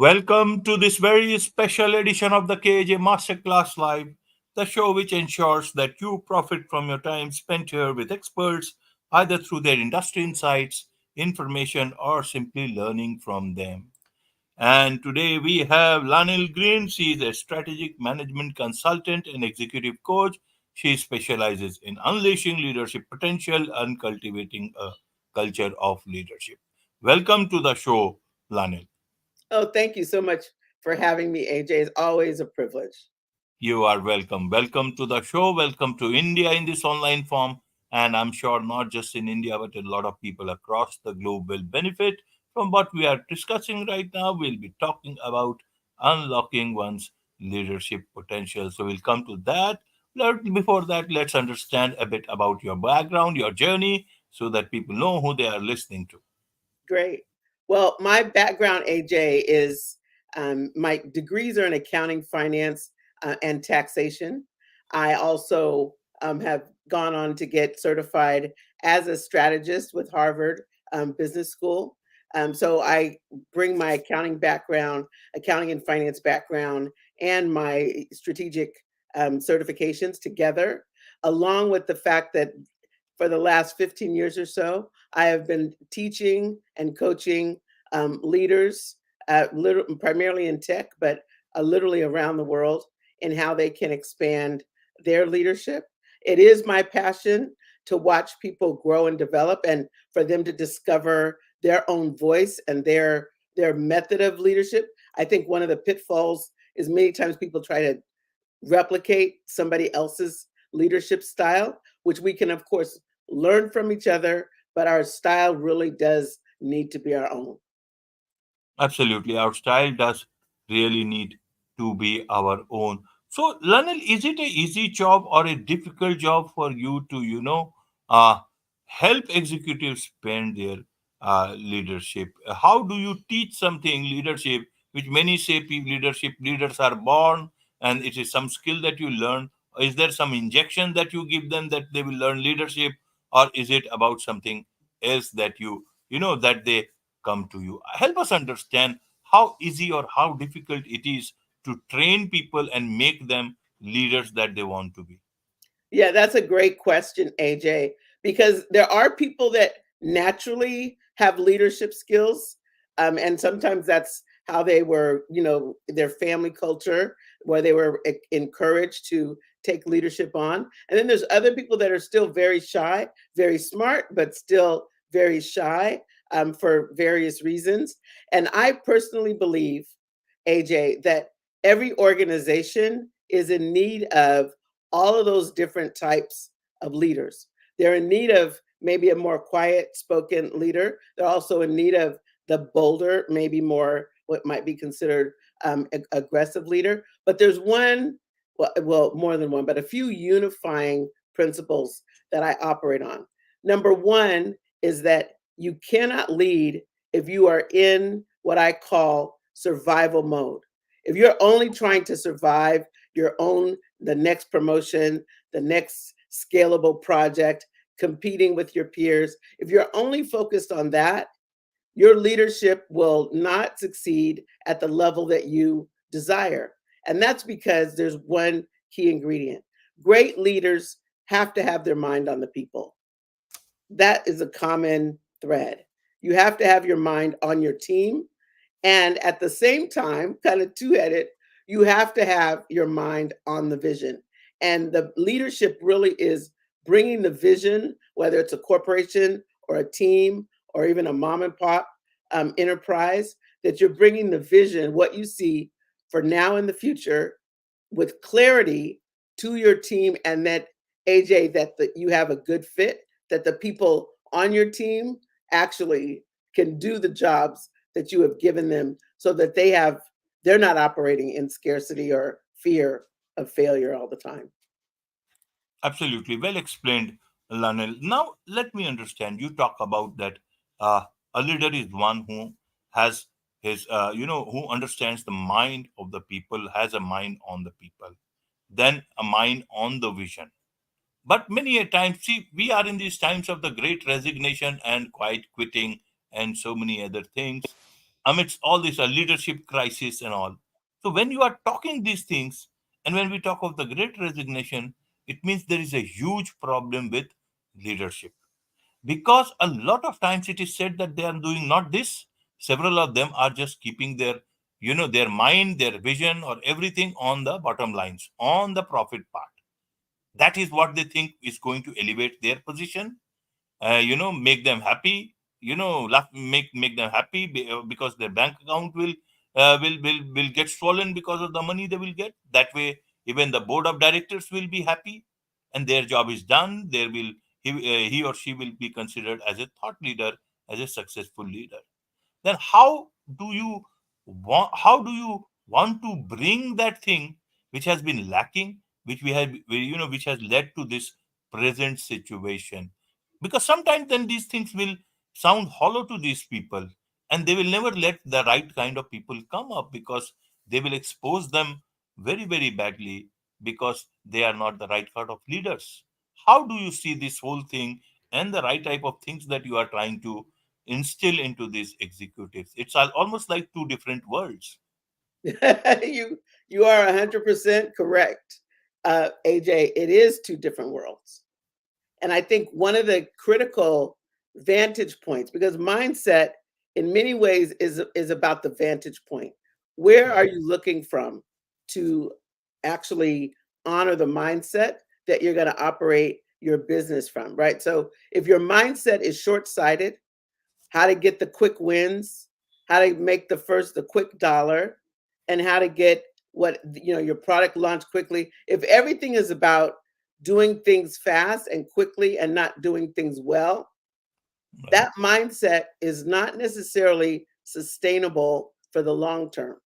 Welcome to this very special edition of the KAJ Masterclass Live, the show which ensures that you profit from your time spent here with experts, either through their industry insights, information, or simply learning from them. And today we have Lynell Green. She is a strategic management consultant and executive coach. She specializes in unleashing leadership potential and cultivating a culture of leadership. Welcome to the show, Lynell. Oh, thank you so much for having me, AJ. It's always a privilege. You are welcome. Welcome to the show. Welcome to India in this online form. And I'm sure not just in India, but a lot of people across the globe will benefit from what we are discussing right now. We'll be talking about unlocking one's leadership potential. So we'll come to that. Before that, let's understand a bit about your background, your journey, so that people know who they are listening to. Great. Well, my background, AJ, is my degrees are in accounting, finance, and taxation. I also have gone on to get certified as a strategist with Harvard Business School. So I bring my accounting background, accounting and finance background, and my strategic certifications together, along with the fact that for the last 15 years or so, I have been teaching and coaching leaders, primarily in tech, but literally around the world, in how they can expand their leadership. It is my passion to watch people grow and develop, and for them to discover their own voice and their method of leadership. I think one of the pitfalls is many times people try to replicate somebody else's leadership style, which we can, of course, learn from each other, but our style really does need to be our own. Absolutely. Our style does really need to be our own. So, Lanil, is it a easy job or a difficult job for you to, uh, help executives spend their leadership? How do you teach something leadership, which many say leadership leaders are born and it is some skill that you learn? Is there some injection that you give them that they will learn leadership, or is it about something else that that they come to you? Help us understand how easy or how difficult it is to train people and make them leaders that they want to be. Yeah, that's a great question, AJ, because there are people that naturally have leadership skills. And sometimes that's how they were, their family culture, where they were encouraged to take leadership on. And then there's other people that are still very shy, very smart, but still very shy for various reasons. And I personally believe, AJ, that every organization is in need of all of those different types of leaders. They're in need of maybe a more quiet spoken leader. They're also in need of the bolder, maybe more what might be considered aggressive leader. But there's one, well, more than one, but a few unifying principles that I operate on. Number one is that you cannot lead if you are in what I call survival mode. If you're only trying to survive your own, the next promotion, the next scalable project, competing with your peers, if you're only focused on that, your leadership will not succeed at the level that you desire. And that's because there's one key ingredient. Great leaders have to have their mind on the people. That is a common thread. You have to have your mind on your team. And at the same time, kind of two headed, you have to have your mind on the vision. And the leadership really is bringing the vision, whether it's a corporation or a team or even a mom and pop enterprise, that you're bringing the vision, what you see for now and the future, with clarity to your team, and that, AJ, that you have a good fit, that the people on your team actually can do the jobs that you have given them, so that they're not operating in scarcity or fear of failure all the time. Absolutely. Well explained, Lanil. Now, let me understand. You talk about that uh, a leader is one who has who understands the mind of the people, has a mind on the people, then a mind on the vision. But many a time, see, we are in these times of the great resignation and quiet quitting and so many other things. amidst all this leadership crisis and all. So when you are talking these things, and when we talk of the great resignation, it means there is a huge problem with leadership, because a lot of times it is said that they are doing not this. Several of them are just keeping their, their mind, their vision, or everything on the bottom lines, on the profit part. That is what they think is going to elevate their position, make them happy, make them happy, because their bank account will get swollen because of the money they will get. That way, even the board of directors will be happy, and their job is done. He or she will be considered as a thought leader, as a successful leader. Then how do you want to bring that thing which has been lacking, which which has led to this present situation? Because sometimes then these things will sound hollow to these people, and they will never let the right kind of people come up, because they will expose them very, very badly, because they are not the right kind of leaders. How do you see this whole thing, and the right type of things that you are trying to instill into these executives? It's almost like two different worlds. You are 100% correct, AJ. It is two different worlds. And I think one of the critical vantage points, because mindset in many ways is about the vantage point. Where are Right. you looking from to actually honor the mindset that you're going to operate your business from, right? So if your mindset is short-sighted, how to get the quick wins, how to make the quick dollar, and how to get your product launched quickly. If everything is about doing things fast and quickly and not doing things well, Right. that mindset is not necessarily sustainable for the long term.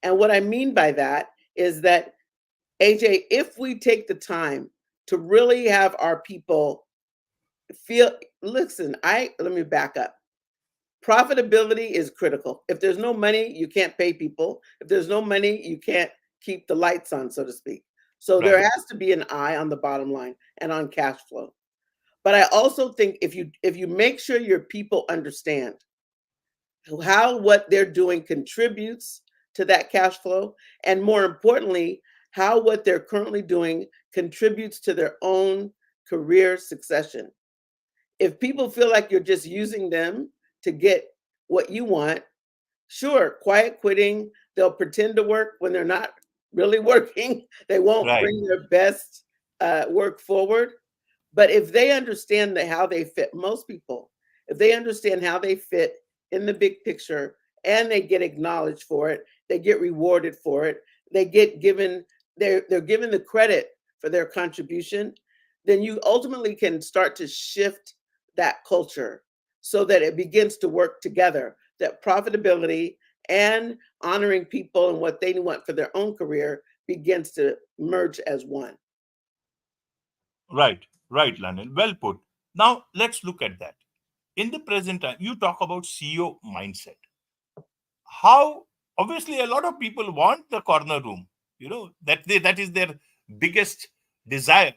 And what I mean by that is that, AJ, if we take the time to really have our people feel, listen, I let me back up. Profitability is critical. If there's no money, you can't pay people. If there's no money, you can't keep the lights on, so to speak. So there Right. has to be an eye on the bottom line and on cash flow. But I also think if you make sure your people understand how what they're doing contributes to that cash flow, and more importantly, how what they're currently doing contributes to their own career succession. If people feel like you're just using them to get what you want, sure, quiet quitting, they'll pretend to work when they're not really working. They won't Right. bring their best work forward. But if they understand that how they fit, most people, if they understand how they fit in the big picture, and they get acknowledged for it, they get rewarded for it, they get given they're given the credit for their contribution, then you ultimately can start to shift that culture so that it begins to work together. That profitability and honoring people and what they want for their own career begins to merge as one. Right. Right, Lionel. Well put. Now let's look at that. In the present time, you talk about CEO mindset. How, obviously, a lot of people want the corner room. That is their biggest desire.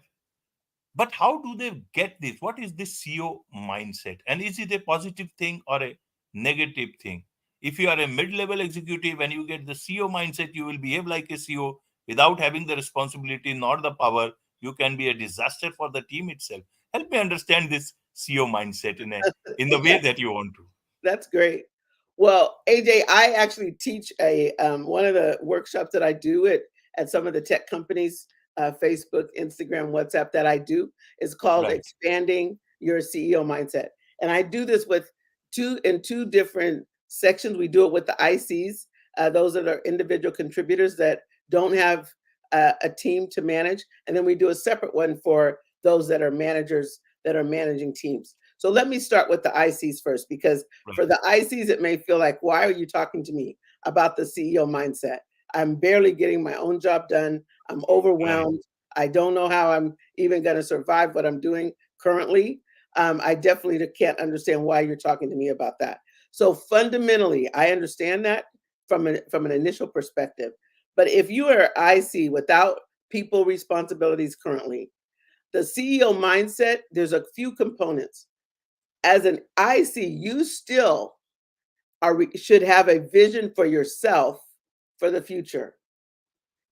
But how do they get this? What is this CEO mindset? And is it a positive thing or a negative thing? If you are a mid level executive and you get the CEO mindset, you will behave like a CEO without having the responsibility nor the power. You can be a disaster for the team itself. Help me understand this CEO mindset in the way Yeah. that you want to. That's great. Well, AJ, I actually teach a one of the workshops that I do at some of the tech companies, Facebook, Instagram, WhatsApp, that I do is called Right. Expanding Your CEO Mindset, and I do this with two different sections. We do it with the ICs, those that are individual contributors that don't have a team to manage, and then we do a separate one for those that are managers that are managing teams. So let me start with the ICs first, because Right. for the ICs, it may feel like, why are you talking to me about the CEO mindset? I'm barely getting my own job done. I'm Right. overwhelmed. I don't know how I'm even going to survive what I'm doing currently. I definitely can't understand why you're talking to me about that. So fundamentally, I understand that from an initial perspective. But if you are IC without people responsibilities currently, the CEO mindset, there's a few components. As an IC, you still should have a vision for yourself for the future.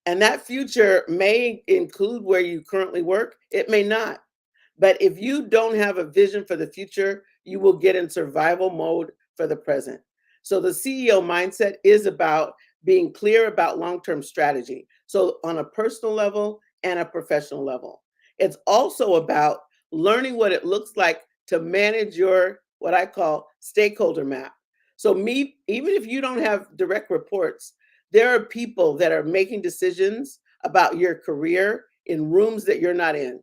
And that future may include where you currently work, it may not. But if you don't have a vision for the future, you will get in survival mode for the present. So the CEO mindset is about being clear about long term strategy. So, on a personal level and a professional level, it's also about learning what it looks like to manage your what I call stakeholder map. So, even if you don't have direct reports, there are people that are making decisions about your career in rooms that you're not in.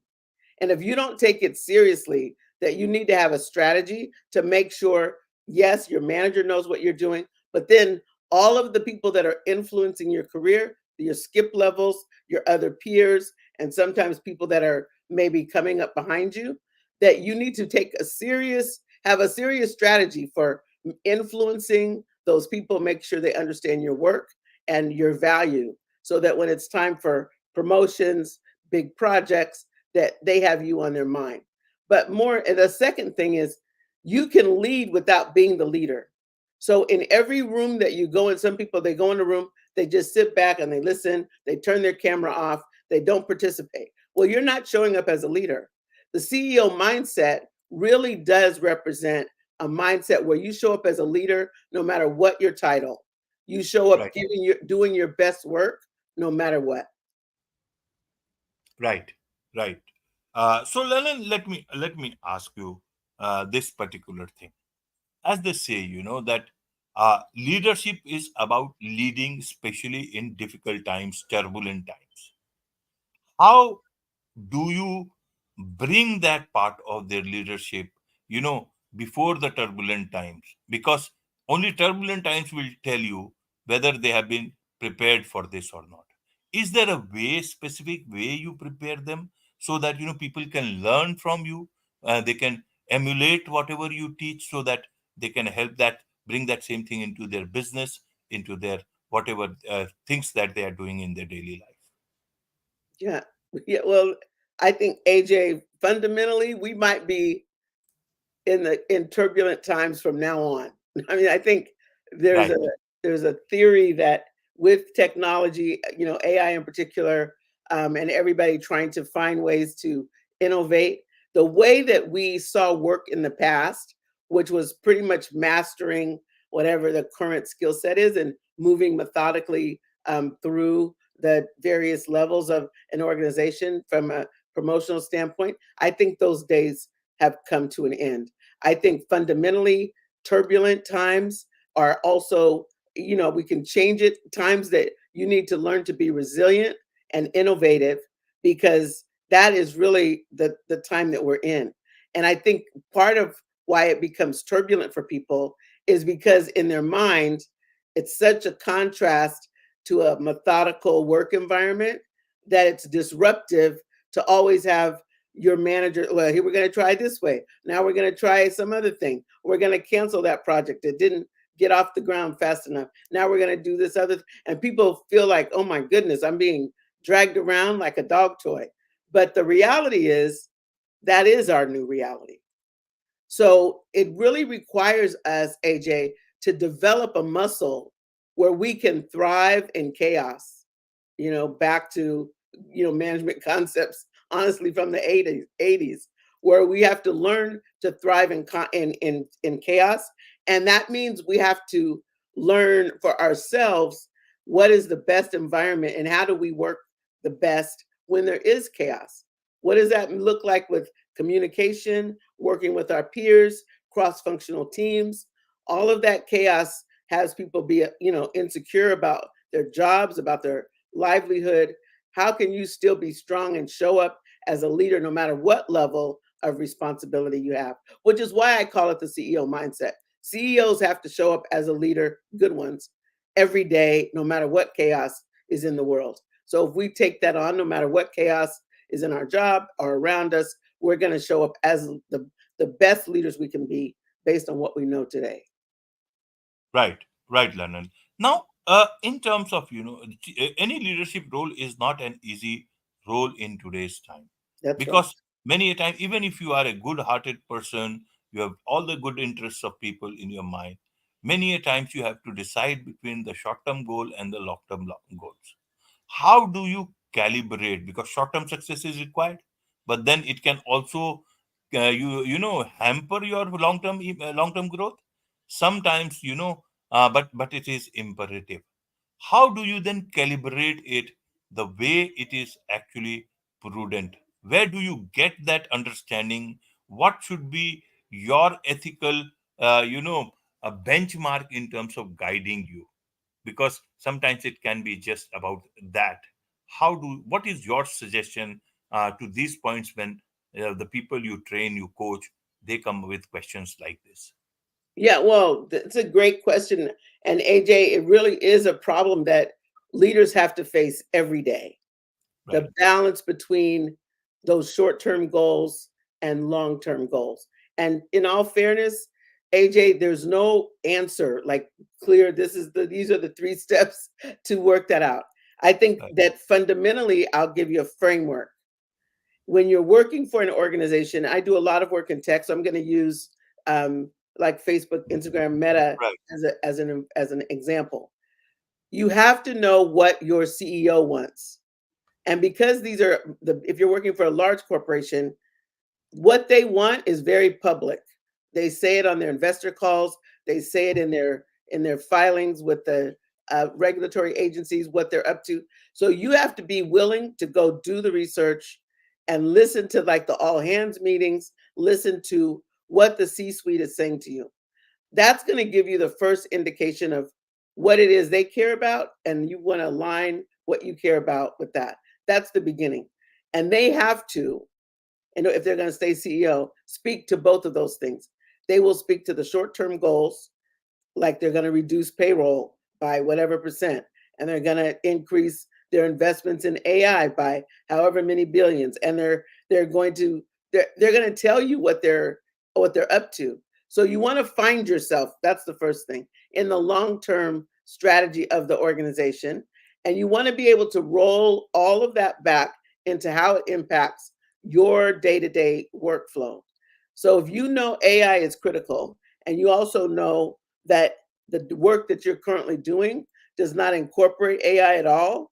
And if you don't take it seriously, that you need to have a strategy to make sure, yes, your manager knows what you're doing, but then all of the people that are influencing your career, your skip levels, your other peers, and sometimes people that are maybe coming up behind you, that you need to have a serious strategy for influencing those people, make sure they understand your work and your value so that when it's time for promotions, big projects, that they have you on their mind. But more, and the second thing is you can lead without being the leader. So in every room that you go in, some people they go in the room, they just sit back and they listen, they turn their camera off, they don't participate. Well, you're not showing up as a leader. The CEO mindset really does represent a mindset where you show up as a leader no matter what your title. You show up Right. doing your best work no matter what. Right. Right. So, Lenin, let me ask you this particular thing. As they say, that leadership is about leading, especially in difficult times, turbulent times. How do you bring that part of their leadership, before the turbulent times? Because only turbulent times will tell you whether they have been prepared for this or not. Is there a specific way you prepare them so that people can learn from you? They can emulate whatever you teach so that they can help that bring that same thing into their business, into their whatever things that they are doing in their daily life. Yeah. Yeah. Well, I think AJ, fundamentally, we might be in turbulent times from now on. I mean, I think there's a Right. there's a theory that with technology, AI in particular, and everybody trying to find ways to innovate, the way that we saw work in the past, which was pretty much mastering whatever the current skill set is and moving methodically through the various levels of an organization from a promotional standpoint, I think those days have come to an end. I think fundamentally, turbulent times are also, we can change it, times that you need to learn to be resilient and innovative because that is really the time that we're in. And I think part of why it becomes turbulent for people is because in their mind, it's such a contrast to a methodical work environment that it's disruptive to always have your manager, well, here we're going to try this way. Now we're going to try some other thing. We're going to cancel that project. It didn't get off the ground fast enough. Now we're going to do this other. And people feel like, oh my goodness, I'm being dragged around like a dog toy. But the reality is that is our new reality. So it really requires us, AJ, to develop a muscle where we can thrive in chaos. Back to management concepts, honestly, from the 80s, where we have to learn to thrive in chaos, and that means we have to learn for ourselves what is the best environment and how do we work the best when there is chaos. What does that look like with communication, working with our peers, cross-functional teams? All of that chaos has people be, insecure about their jobs, about their livelihood. How can you still be strong and show up as a leader no matter what level of responsibility you have? Which is why I call it the CEO mindset. CEOs have to show up as a leader, good ones, every day, no matter what chaos is in the world. So if we take that on, no matter what chaos is in our job or around us, we're going to show up as the best leaders we can be based on what we know today. Right, right, Lennon. Now, in terms of, any leadership role is not an easy role in today's time, That's right. because many a time, even if you are a good-hearted person, you have all the good interests of people in your mind. Many a times you have to decide between the short term goal and the long term goals. How do you calibrate? Because short term success is required, but then it can also hamper your long term growth sometimes, but it is imperative. How do you then calibrate it the way it is actually prudent? Where do you get that understanding? What should be your ethical a benchmark in terms of guiding you? Because sometimes it can be just about that. What is your suggestion to these points when the people you train, you coach, they come with questions like this? Yeah, well, that's a great question. And AJ, it really is a problem that leaders have to face every day. Right. The balance between those short-term goals and long-term goals. And in all fairness, AJ, there's no answer like clear. These are the three steps to work that out. I think Right. that fundamentally, I'll give you a framework. When you're working for an organization, I do a lot of work in tech, so I'm going to use um, like Facebook, Instagram, Meta Right. as an example. You have to know what your CEO wants, and because these are if you're working for a large corporation, what they want is very public. They say it on their investor calls. They say it in their filings with the regulatory agencies, what they're up to. So you have to be willing to go do the research and listen to like the all hands meetings, listen to what the C-suite is saying to you. That's going to give you the first indication of what it is they care about, and you want to align what you care about with that. That's the beginning. And they have to, and if they're going to stay CEO, speak to both of those things. They will speak to the short term goals, like they're going to reduce payroll by whatever percent, and they're going to increase their investments in AI by however many billions, and they're going to they're going to tell you what they're up to. So you want to find yourself. That's the first thing in the long term strategy of the organization, and you want to be able to roll all of that back into how it impacts your day to day workflow. So if you know AI is critical, and you also know that the work that you're currently doing does not incorporate AI at all,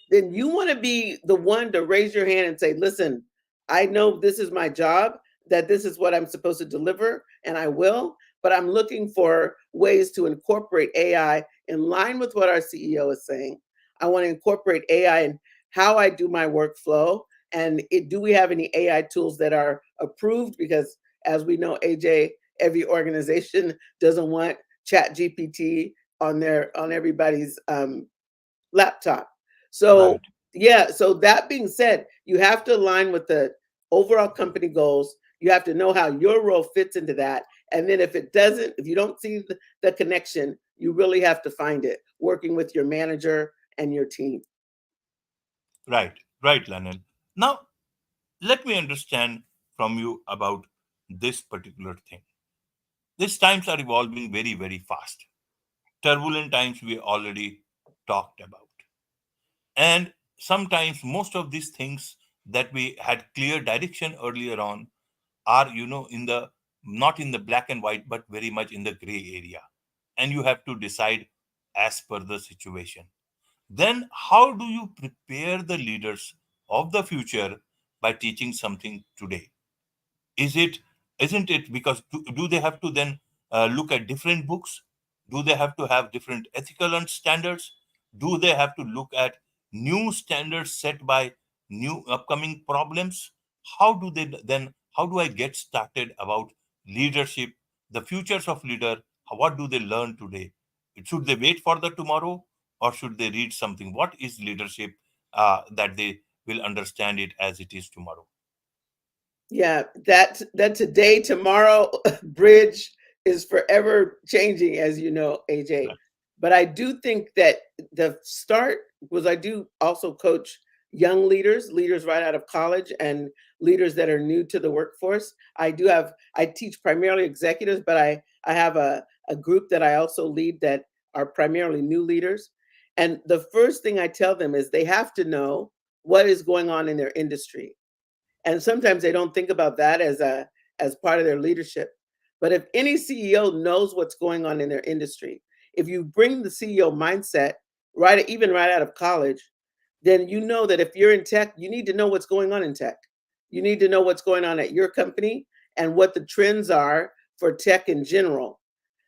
then you want to be the one to raise your hand and say, listen, I know this is my job, that this is what I'm supposed to deliver, and I will, but I'm looking for ways to incorporate AI in line with what our CEO is saying. I want to incorporate AI in how I do my workflow. And do we have any AI tools that are approved? Because as we know, AJ, every organization doesn't want Chat GPT on everybody's laptop. So Right. yeah, so that being said, you have to align with the overall company goals. You have to know how your role fits into that. And then if you don't see the connection, you really have to find it working with your manager and your team. Right. Right, Lanel. Now, let me understand from you about this particular thing. These times are evolving very, very fast. Turbulent times we already talked about. And sometimes most of these things that we had clear direction earlier on are, in the not in the black and white, but very much in the gray area. And you have to decide as per the situation. Then how do you prepare the leaders of the future by teaching something today? Is it isn't it because do they have to then look at different books? Do they have to have different ethical and standards? Do they have to look at new standards set by new upcoming problems? How do I get started about leadership, the futures of leader? What do they learn today? Should they wait for the tomorrow, or should they read something? What is leadership that they will understand it as it is tomorrow? Yeah, that today tomorrow bridge is forever changing, as you know, AJ. Right. But I do think that the start was I do also coach young leaders right out of college, and leaders that are new to the workforce. I teach primarily executives, but I have a group that I also lead that are primarily new leaders. And the first thing I tell them is they have to know what is going on in their industry, and sometimes they don't think about that as part of their leadership. But if any CEO knows what's going on in their industry, if you bring the CEO mindset right, even right out of college, then you know that if you're in tech, you need to know what's going on in tech. You need to know what's going on at your company and what the trends are for tech in general,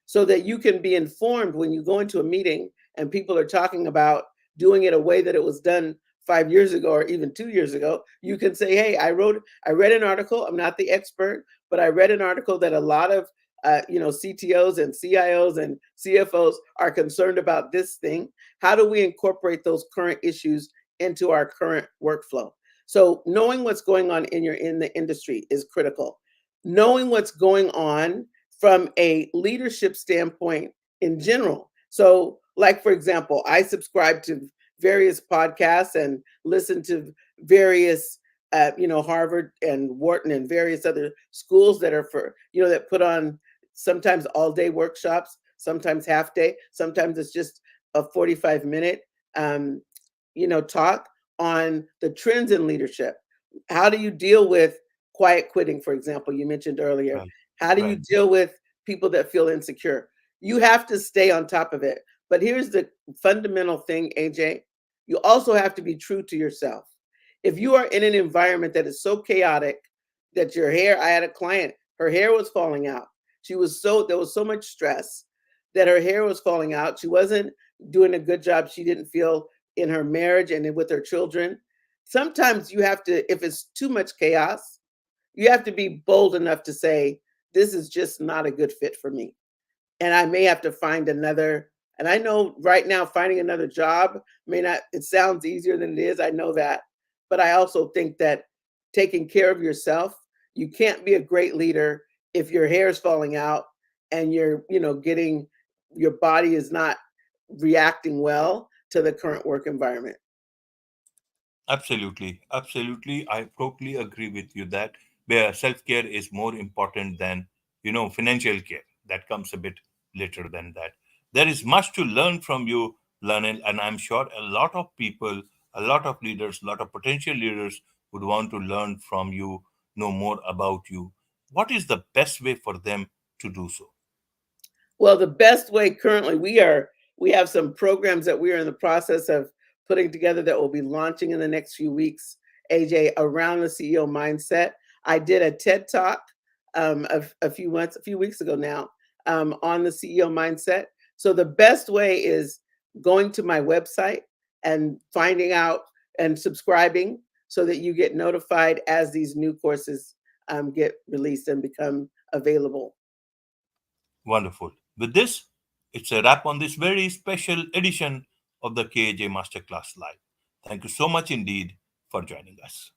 so that you can be informed when you go into a meeting and people are talking about doing it a way that it was done 5 years ago or even 2 years ago. You can say, hey, I read an article. I'm not the expert, but I read an article that a lot of CTOs and CIOs and CFOs are concerned about this thing. How do we incorporate those current issues into our current workflow? So knowing what's going on in the industry is critical. Knowing what's going on from a leadership standpoint in general. So, like for example, I subscribe to various podcasts and listen to various, Harvard and Wharton and various other schools that are that put on sometimes all day workshops, sometimes half day, sometimes it's just a 45-minute, um, talk on the trends in leadership. How do you deal with quiet quitting, for example, you mentioned earlier? Right. How do you Right. deal with people that feel insecure? You have to stay on top of it. But here's the fundamental thing, AJ. You also have to be true to yourself. If you are in an environment that is so chaotic that I had a client, her hair was falling out. There was so much stress that her hair was falling out. She wasn't doing a good job. She didn't feel in her marriage and with her children. Sometimes you have to, if it's too much chaos, you have to be bold enough to say, this is just not a good fit for me. And I may have to find another. And I know right now, finding another job may not, it sounds easier than it is. I know that. But I also think that taking care of yourself, you can't be a great leader if your hair is falling out and your body is not reacting well to the current work environment. Absolutely, absolutely. I totally agree with you that where self-care is more important than financial care. That comes a bit later than that. There is much to learn from you, Lanil, and I'm sure a lot of people, a lot of leaders, a lot of potential leaders would want to learn from you, know more about you. What is the best way for them to do so? Well, the best way currently, we have some programs that we are in the process of putting together that will be launching in the next few weeks, AJ, around the CEO mindset. I did a TED talk a few weeks ago now, on the CEO mindset. So the best way is going to my website and finding out and subscribing so that you get notified as these new courses get released and become available. Wonderful. With this, it's a wrap on this very special edition of the KAJ Masterclass Live. Thank you so much indeed for joining us.